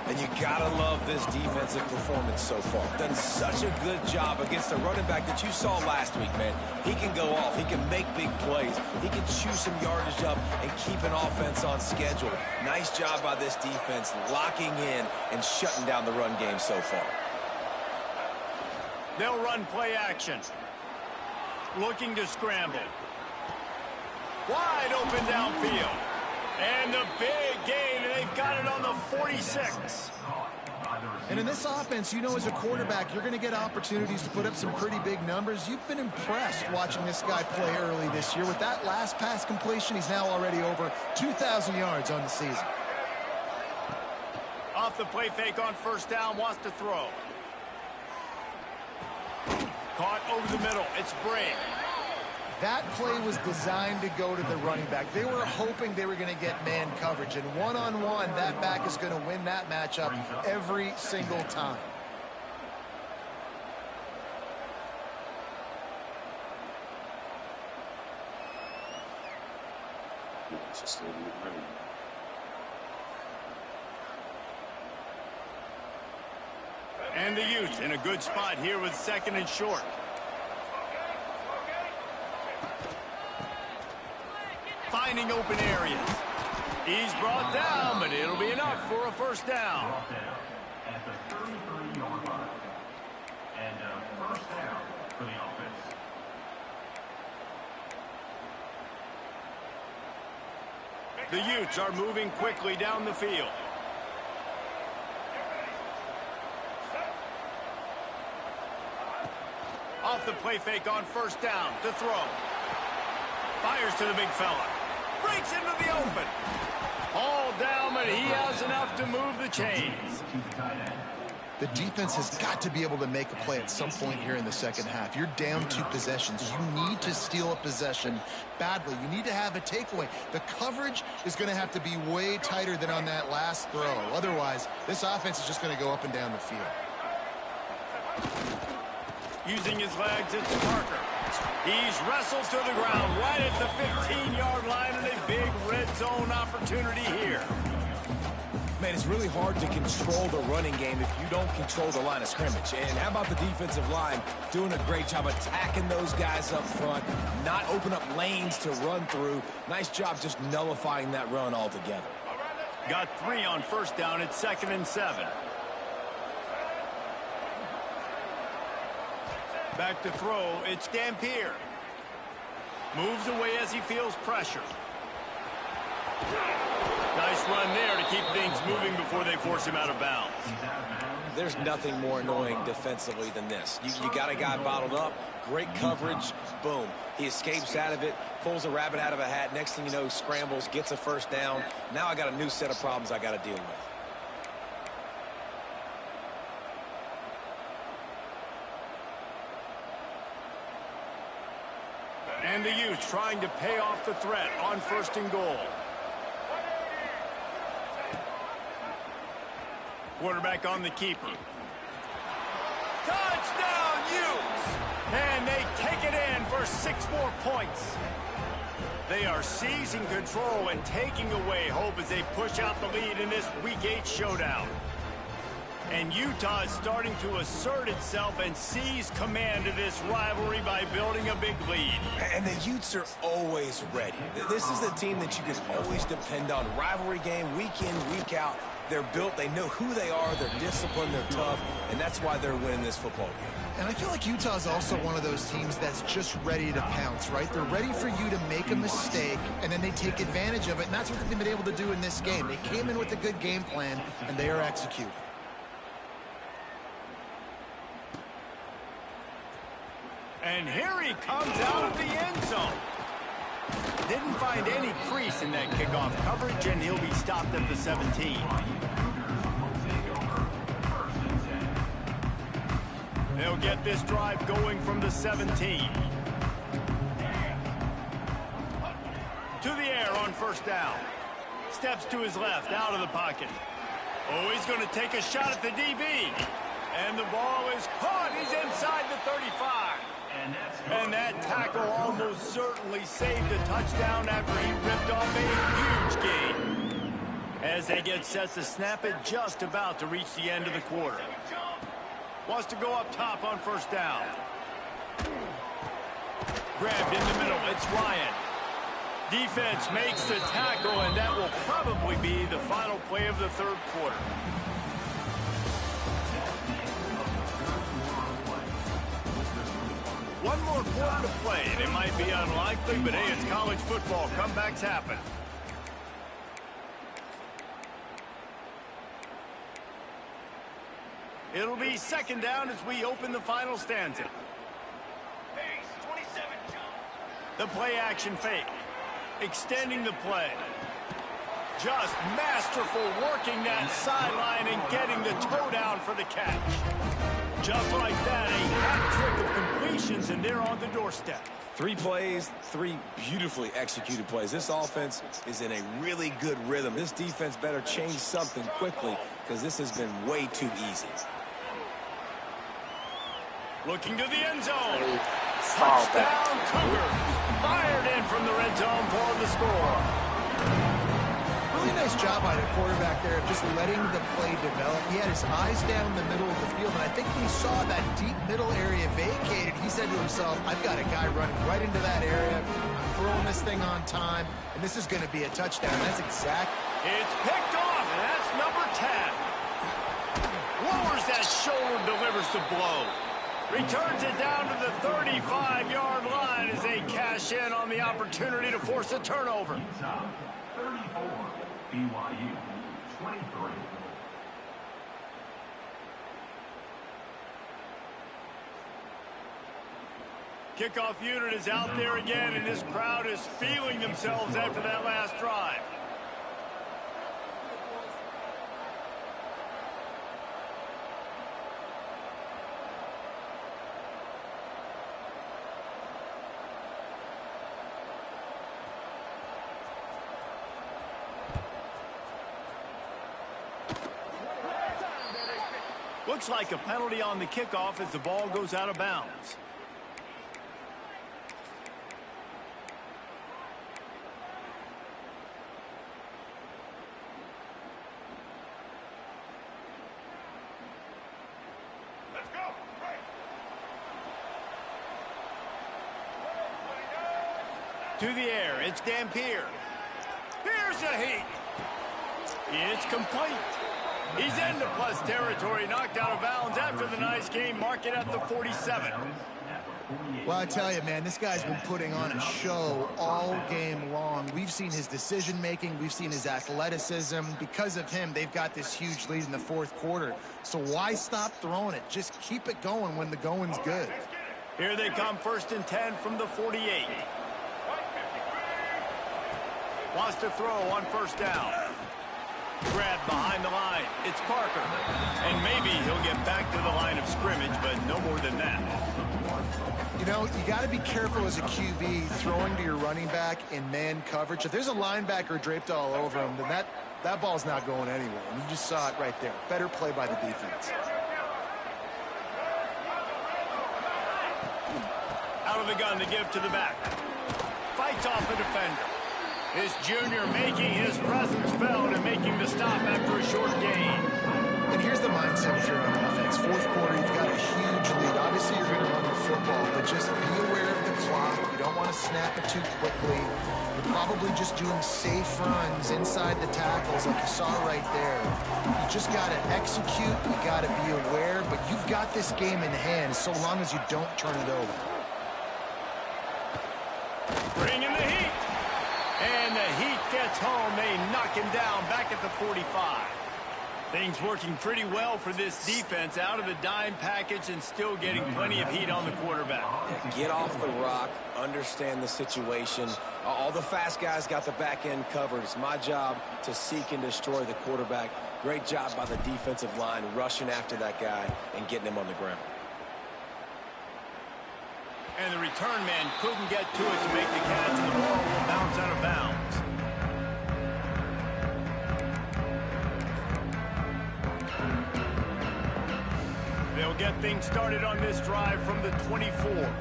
C: And you gotta love this defensive performance so far. Done such a good job against the running back that you saw last week, man. He can go off. He can make big plays. He can chew some yardage up and keep an offense on schedule. Nice job by this defense locking in and shutting down the run game so far.
A: They'll run play action. Looking to scramble. Wide open downfield. And the big gain, and they've got it on the 46.
B: And in this offense, you know, as a quarterback, you're going to get opportunities to put up some pretty big numbers. You've been impressed watching this guy play early this year. With that last pass completion, he's now already over 2,000 yards on the season.
A: Off the play fake on 1st down, wants to throw. Caught over the middle, it's Bray.
B: That play was designed to go to the running back. They were hoping they were going to get man coverage, and one-on-one, that back is going to win that matchup every single time.
A: And the Utes in a good spot here with 2nd and short. Finding open areas. He's brought down, but it'll be enough for a 1st down.
E: At the 33-yard line. And a 1st down for the offense.
A: The Utes are moving quickly down the field. Off the play fake on first down to throw. Fires to the big fella. Breaks into the open. All down, but he has enough to move the chains.
B: The defense has got to be able to make a play at some point here in the second half. You're down 2 possessions. You need to steal a possession badly. You need to have a takeaway. The coverage is going to have to be way tighter than on that last throw. Otherwise, this offense is just going to go up and down the field.
A: Using his legs, it's Parker. He's wrestled to the ground right at the 15-yard line, and a big red zone opportunity here.
C: Man, it's really hard to control the running game if you don't control the line of scrimmage. And how about the defensive line doing a great job attacking those guys up front, not open up lanes to run through. Nice job just nullifying that run altogether.
A: Got 3 on first down. It's 2nd and 7. Back to throw. It's Dampier. Moves away as he feels pressure. Nice run there to keep things moving before they force him out of bounds.
C: There's nothing more annoying defensively than this. You got a guy bottled up, great coverage, boom. He escapes out of it, pulls a rabbit out of a hat. Next thing you know, scrambles, gets a first down. Now I got a new set of problems I got to deal with.
A: And the Utes trying to pay off the threat on 1st and goal. Quarterback on the keeper. Touchdown, Utes! And they take it in for 6 more points. They are seizing control and taking away hope as they push out the lead in this Week 8 showdown. And Utah is starting to assert itself and seize command of this rivalry by building a big lead.
C: And the Utes are always ready. This is the team that you can always depend on. Rivalry game, week in, week out. They're built, they know who they are, they're disciplined, they're tough, and that's why they're winning this football game.
B: And I feel like Utah is also one of those teams that's just ready to pounce, right? They're ready for you to make a mistake, and then they take advantage of it, and that's what they've been able to do in this game. They came in with a good game plan, and they are executing.
A: And here he comes out of the end zone. Didn't find any crease in that kickoff coverage, and he'll be stopped at the 17. They'll get this drive going from the 17. To the air on first down. Steps to his left, out of the pocket. Oh, he's going to take a shot at the DB. And the ball is caught. He's inside the 35. And that tackle almost certainly saved a touchdown after he ripped off a huge gain. As they get set to snap it, just about to reach the end of the quarter. Wants to go up top on first down. Grabbed in the middle, it's Ryan. Defense makes the tackle, and that will probably be the final play of the 3rd quarter. One more quarter to play, and it might be unlikely, but hey, it's college football. Comebacks happen. It'll be 2nd down as we open the final stanza. The play action fake. Extending the play. Just masterful working that sideline and getting the toe down for the catch. Just like that, a hat trick of completions, and they're on the doorstep.
C: 3 plays, 3 beautifully executed plays. This offense is in a really good rhythm. This defense better change something quickly because this has been way too easy. Looking to the end zone. Touchdown, Cougars. Fired in from the red zone for the score.
B: Really nice job by the quarterback there of just letting the play develop. He had his eyes down the middle of the field, and I think when he saw that deep middle area vacated, he said to himself, I've got a guy running right into that area. I'm throwing this thing on time, and this is going to be a touchdown. That's exact.
A: It's picked off, and that's number 10. Lowers that shoulder, delivers the blow. Returns it down to the 35-yard line as they cash in on the opportunity to force a turnover.
E: 34, BYU, 23.
A: Kickoff unit is out there again, and this crowd is feeling themselves after that last drive. Looks like a penalty on the kickoff as the ball goes out of bounds.
E: Let's go.
A: To the air, it's Dampier. Here's a heat. It's complete. He's into plus territory, knocked out of bounds after the nice game. Mark it at the 47.
B: Well, I tell you, man, this guy's been putting on a show all game long. We've seen his decision-making. We've seen his athleticism. Because of him, they've got this huge lead in the fourth quarter. So why stop throwing it? Just keep it going when the going's good.
A: Here they come, 1st and 10 from the 48. Wants to throw on 1st down. Grabbed behind the line. It's Parker. And maybe he'll get back to the line of scrimmage, but no more than that.
B: You know, you got to be careful as a QB throwing to your running back in man coverage. If there's a linebacker draped all over him, then that ball's not going anywhere. And you just saw it right there. Better play by the defense.
A: Out of the gun to give to the back. Fights off the defender. This junior making his presence felt and making the stop after a short gain.
B: And here's the mindset if you're on offense. Fourth quarter, you've got a huge lead. Obviously, you're going to run the football, but just be aware of the clock. You don't want to snap it too quickly. You're probably just doing safe runs inside the tackles like you saw right there. You just got to execute. You got to be aware, but you've got this game in hand so long as you don't turn it over.
A: Bring in the heat. And the heat gets home. They knock him down back at the 45. Things working pretty well for this defense. Out of the dime package and still getting plenty of heat on the quarterback.
C: Yeah, get off the rock, understand the situation. All the fast guys got the back end covered. It's my job to seek and destroy the quarterback. Great job by the defensive line rushing after that guy and getting him on the ground.
A: And the return man couldn't get to it to make the catch, and the ball will bounce out of bounds. They'll get things started on this drive from the 24.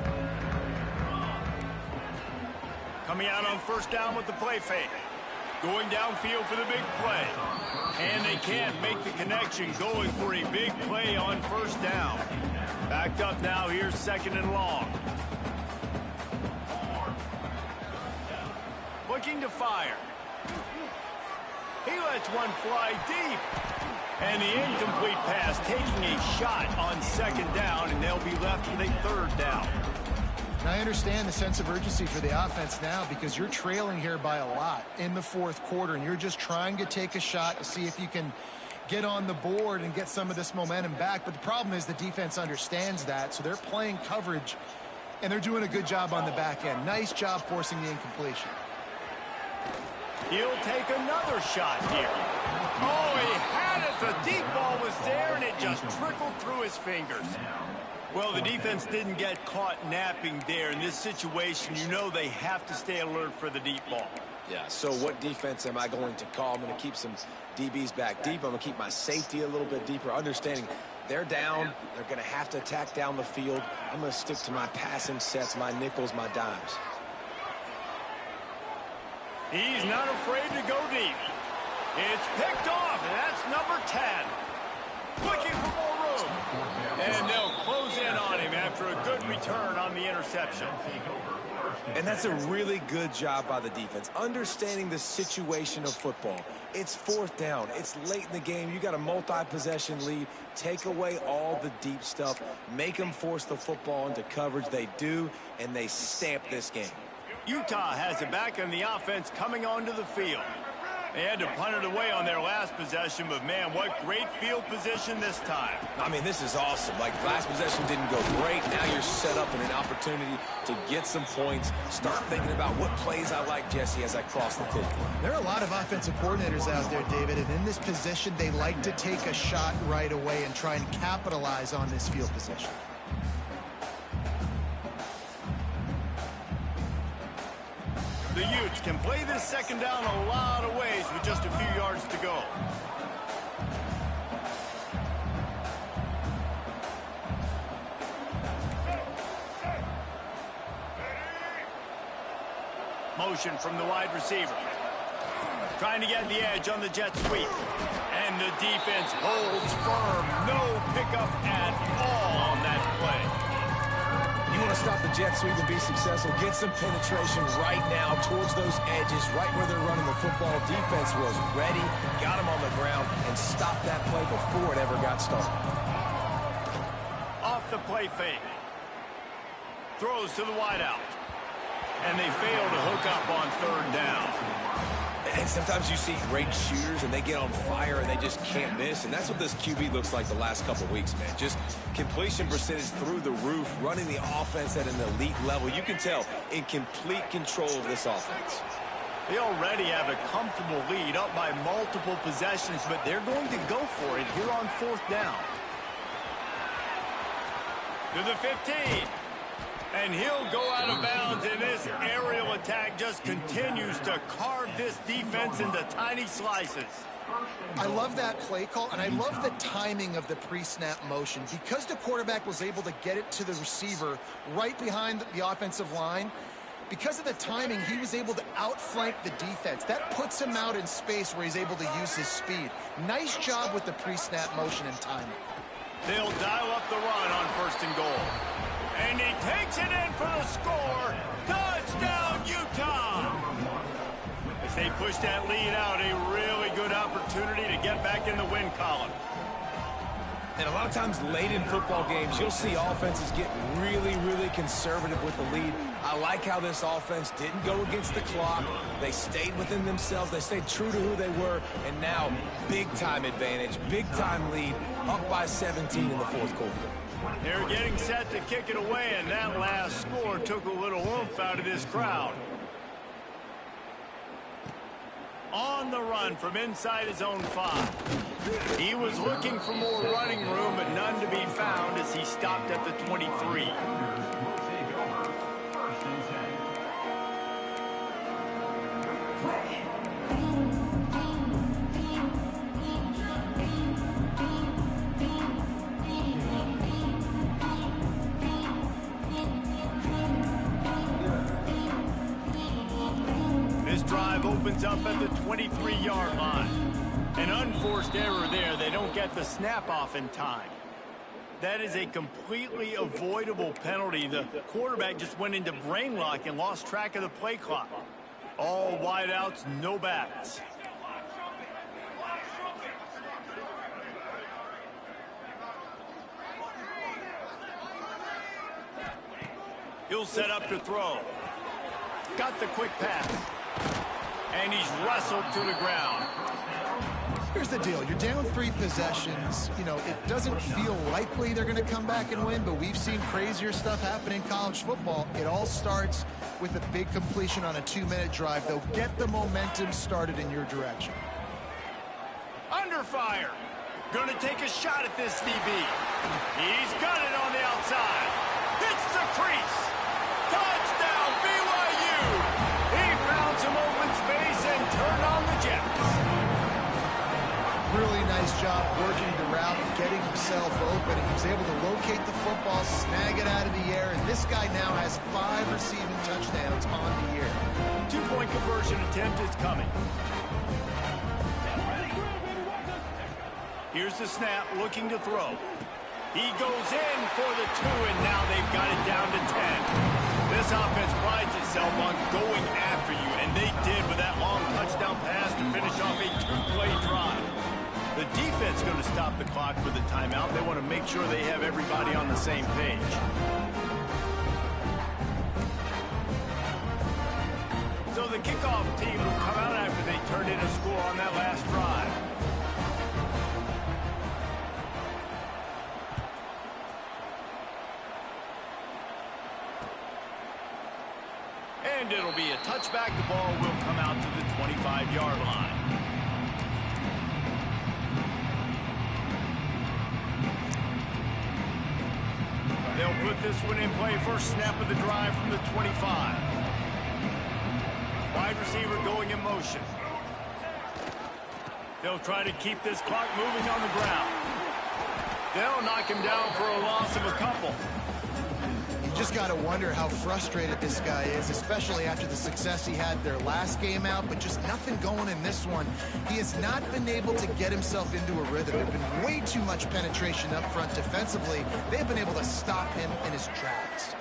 A: Coming out on 1st down with the play fake. Going downfield for the big play. And they can't make the connection, going for a big play on 1st down. Backed up now, here's 2nd and long. Looking to fire. He lets one fly deep. And the incomplete pass taking a shot on 2nd down, and they'll be left with a 3rd down.
B: And I understand the sense of urgency for the offense now because you're trailing here by a lot in the fourth quarter, and you're just trying to take a shot to see if you can get on the board and get some of this momentum back. But the problem is the defense understands that, so they're playing coverage, and they're doing a good job on the back end. Nice job forcing the incompletion.
A: He'll take another shot here. Oh, he had it. The deep ball was there, and it just trickled through his fingers. Well, the defense didn't get caught napping there. In this situation, you know they have to stay alert for the deep ball.
C: Yeah, so what defense am I going to call? I'm going to keep some DBs back deep. I'm going to keep my safety a little bit deeper, understanding they're down. They're going to have to attack down the field. I'm going to stick to my passing sets, my nickels, my dimes.
A: He's not afraid to go deep. It's picked off, and that's number 10. Looking for more room. And they'll close in on him after a good return on the interception.
C: And that's a really good job by the defense, understanding the situation of football. It's 4th down. It's late in the game. You got a multi-possession lead. Take away all the deep stuff. Make them force the football into coverage. They do, and they stamp this game.
A: Utah has it back on the offense coming onto the field. They had to punt it away on their last possession, but man, what great field position this time.
C: I mean, this is awesome. Like, last possession didn't go great. Now you're set up in an opportunity to get some points. Start thinking about what plays I like, Jesse, as I cross the 50.
B: There are a lot of offensive coordinators out there, David, and in this position, they like to take a shot right away and try and capitalize on this field position.
A: The Utes can play this second down a lot of ways with just a few yards to go. Motion from the wide receiver. Trying to get the edge on the jet sweep. And the defense holds firm. No pickup at all on that play.
C: You want to stop the jet sweep and be successful, get some penetration right now towards those edges, right where they're running the football. Defense was ready, got them on the ground, and stopped that play before it ever got started.
A: Off the play fake. Throws to the wideout. And they fail to hook up on third down.
C: And sometimes you see great shooters and they get on fire and they just can't miss. And that's what this QB looks like the last couple of weeks, man. Just completion percentage through the roof, running the offense at an elite level. You can tell in complete control of this offense.
A: They already have a comfortable lead up by multiple possessions, but they're going to go for it here on fourth down. To the 15. And he'll go out of bounds, and this aerial attack just continues to carve this defense into tiny slices.
B: I love that play call, and I love the timing of the pre-snap motion. Because the quarterback was able to get it to the receiver right behind the offensive line, because of the timing, he was able to outflank the defense. That puts him out in space where he's able to use his speed. Nice job with the pre-snap motion and timing.
A: They'll dial up the run on first and goal. And he takes it in for the score. Touchdown, Utah! As they push that lead out, a really good opportunity to get back in the win column.
C: And a lot of times late in football games, you'll see offenses get really, really conservative with the lead. I like how this offense didn't go against the clock. They stayed within themselves. They stayed true to who they were. And now, big-time advantage, big-time lead, up by 17 in the fourth quarter.
A: They're getting set to kick it away, and that last score took a little oomph out of this crowd. On the run from inside his own 5. He was looking for more running room, but none to be found as he stopped at the 23. Opens up at the 23-yard line. An unforced error there. They don't get the snap off in time. That is a completely avoidable penalty. The quarterback just went into brain lock and lost track of the play clock. All wideouts, no backs. He'll set up to throw. Got the quick pass. And he's wrestled to the ground.
B: Here's the deal. You're down 3 possessions. You know, it doesn't feel likely they're going to come back and win, but we've seen crazier stuff happen in college football. It all starts with a big completion on a 2-minute drive. They'll get the momentum started in your direction.
A: Under fire. Going to take a shot at this DB. He's got it on the outside. Hits the crease. Touchdown, BYU. He found some open space and turned on the Jets.
B: Really nice job working the route and getting himself open. He was able to locate the football, snag it out of the air, and this guy now has 5 receiving touchdowns on the year.
A: 2-point conversion attempt is coming. Here's the snap, looking to throw. He goes in for the 2, and now they've got it down to 10. This offense prides itself on going after you, and they did with that long touchdown pass to finish off a 2-play drive. The defense going to stop the clock with a timeout. They want to make sure they have everybody on the same page. So the kickoff team will come out after they turned in a score on that last drive. And it'll be a touchback. The ball will come out to the 25-yard line. They'll put this one in play. First snap of the drive from the 25. Wide receiver going in motion. They'll try to keep this clock moving on the ground. They'll knock him down for a loss of a couple.
B: You just got to wonder how frustrated this guy is, especially after the success he had their last game out, but just nothing going in this one. He has not been able to get himself into a rhythm. There's been way too much penetration up front defensively. They've been able to stop him in his tracks.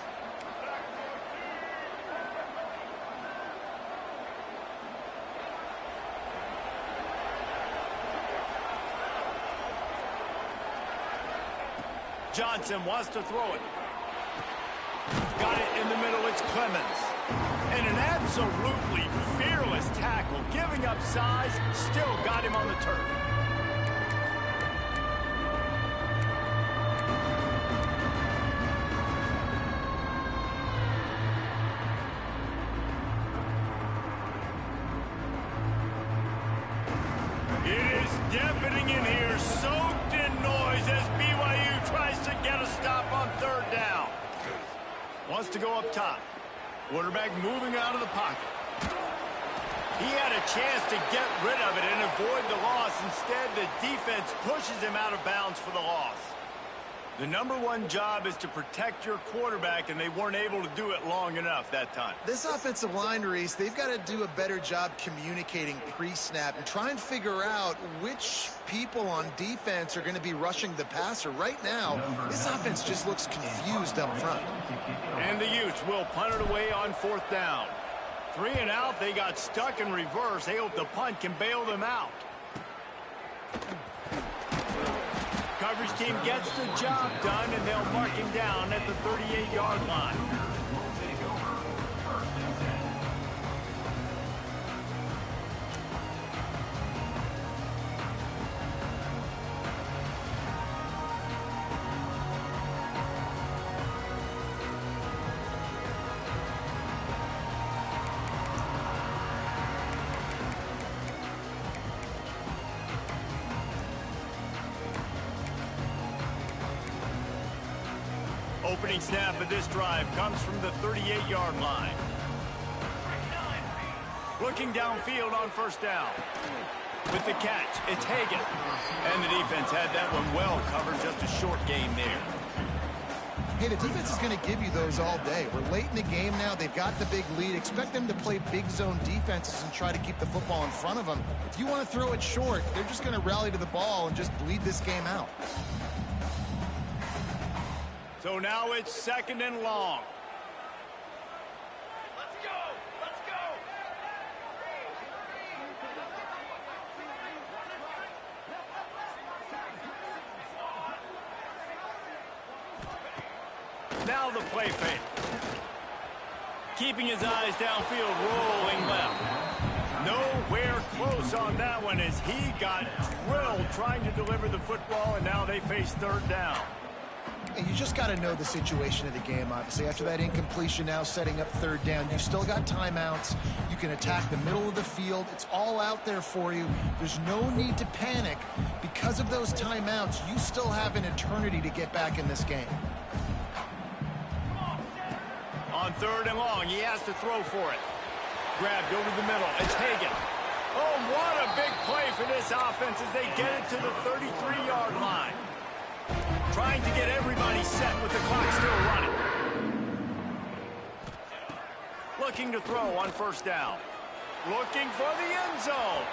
A: Johnson wants to throw it. Got it in the middle. It's Clemens. And an absolutely fearless tackle. Giving up size. Still got him on the turf. It is deafening in here. Soaked in noise as BYU tries to get a stop on third down. Wants to go up top. Quarterback moving out of the pocket. He had a chance to get rid of it and avoid the loss. Instead, the defense pushes him out of bounds for the loss. The number one job is to protect your quarterback, and they weren't able to do it long enough that time.
B: This offensive line, Reese, they've got to do a better job communicating pre-snap and try and figure out which people on defense are going to be rushing the passer. Right now, this offense just looks confused up front.
A: And the Utes will punt it away on fourth down. 3 and out, they got stuck in reverse. They hope the punt can bail them out. Coverage team gets the job done, and they'll mark him down at the 38-yard line. Opening snap of this drive comes from the 38-yard line. Looking downfield on first down. With the catch, it's Hagan. And the defense had that one well covered. Just a short game there.
B: Hey, the defense is going to give you those all day. We're late in the game now. They've got the big lead. Expect them to play big zone defenses and try to keep the football in front of them. If you want to throw it short, they're just going to rally to the ball and just bleed this game out.
A: So now it's second and long.
E: Let's go! Let's go!
A: Now the play fake. Keeping his eyes downfield, rolling left. Nowhere close on that one as he got drilled trying to deliver the football, and now they face third down.
B: And you just got to know the situation of the game, obviously. After that incompletion, now setting up third down, you've still got timeouts. You can attack the middle of the field. It's all out there for you. There's no need to panic. Because of those timeouts, you still have an eternity to get back in this game.
A: On third and long, he has to throw for it. Grabbed over the middle. It's Hagan. Oh, what a big play for this offense as they get it to the 33-yard line. Trying to get everybody set with the clock still running. Looking to throw on first down. Looking for the end zone.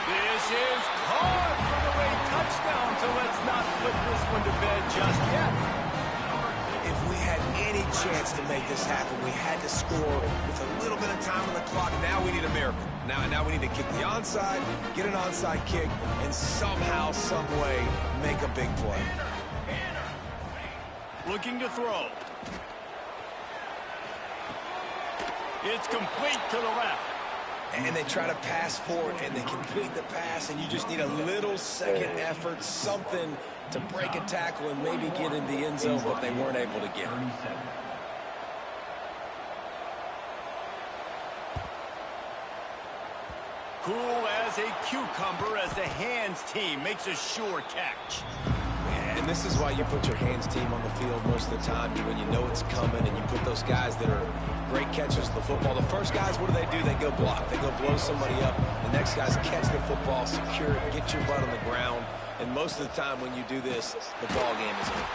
A: This is caught for the late touchdown, so let's not put this one to bed just yet.
C: If we had any chance to make this happen, we had to score with a little bit of time on the clock. Now we need a miracle. Now we need to kick the onside, get an onside kick, and somehow, some way, make a big play.
A: Looking to throw. It's complete to the left.
C: and they try to pass for it, and they complete the pass, and you just need a little second effort, something to break a tackle and maybe get in the end zone, but they weren't able to get it.
A: Cool as a cucumber as the hands team makes a sure catch.
C: And this is why you put your hands team on the field most of the time, when you know it's coming, and you put those guys that are great catchers of the football. The first guys, what do? They go block. They go blow somebody up. The next guys catch the football, secure it, get your butt on the ground. And most of the time when you do this, the ball game is over.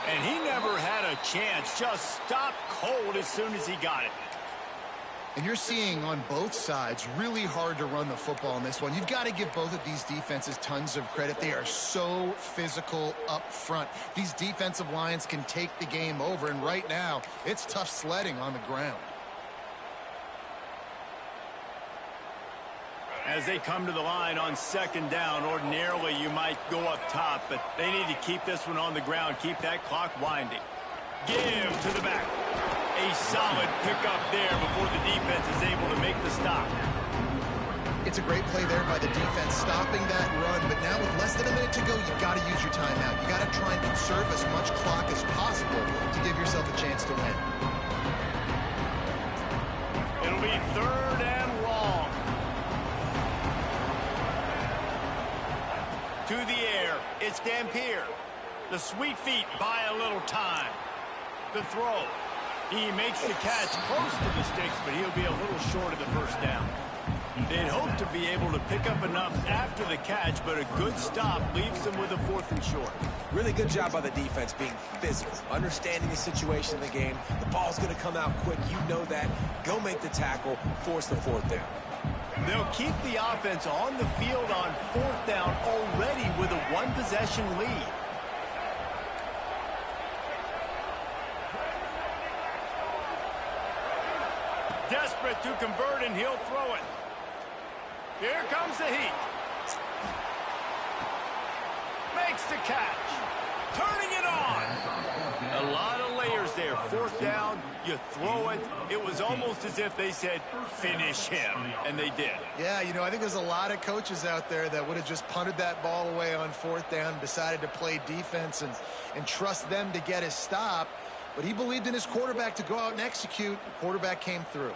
A: And he never had a chance. Just stopped cold as soon as he got it.
B: And you're seeing on both sides really hard to run the football in this one. You've got to give both of these defenses tons of credit. They are so physical up front. These defensive lines can take the game over, and right now it's tough sledding on the ground.
A: As they come to the line on second down, ordinarily you might go up top, but they need to keep this one on the ground, keep that clock winding. Give to the back. A solid pickup there before the defense is able to make the stop.
B: It's a great play there by the defense, stopping that run, but now with less than a minute to go, you've got to use your timeout. You've got to try and conserve as much clock as possible to give yourself a chance to win.
A: It'll be third and long. To the air, it's Dampier. The sweet feet buy a little time. The throw. He makes the catch close to the sticks, but he'll be a little short of the first down. They'd hope to be able to pick up enough after the catch, but a good stop leaves them with a 4th and short.
C: Really good job by the defense being physical, understanding the situation in the game. The ball's going to come out quick. You know that. Go make the tackle, force the 4th down.
A: They'll keep the offense on the field on 4th down already with a 1-possession lead. Desperate to convert, and he'll throw it. Here comes the heat. Makes the catch. Turning it on. A lot of layers there. 4th down, you throw it. It was almost as if they said, finish him, and they did.
B: Yeah, you know, I think there's a lot of coaches out there that would have just punted that ball away on 4th down, decided to play defense and trust them to get his stop. But he believed in his quarterback to go out and execute. The quarterback came through.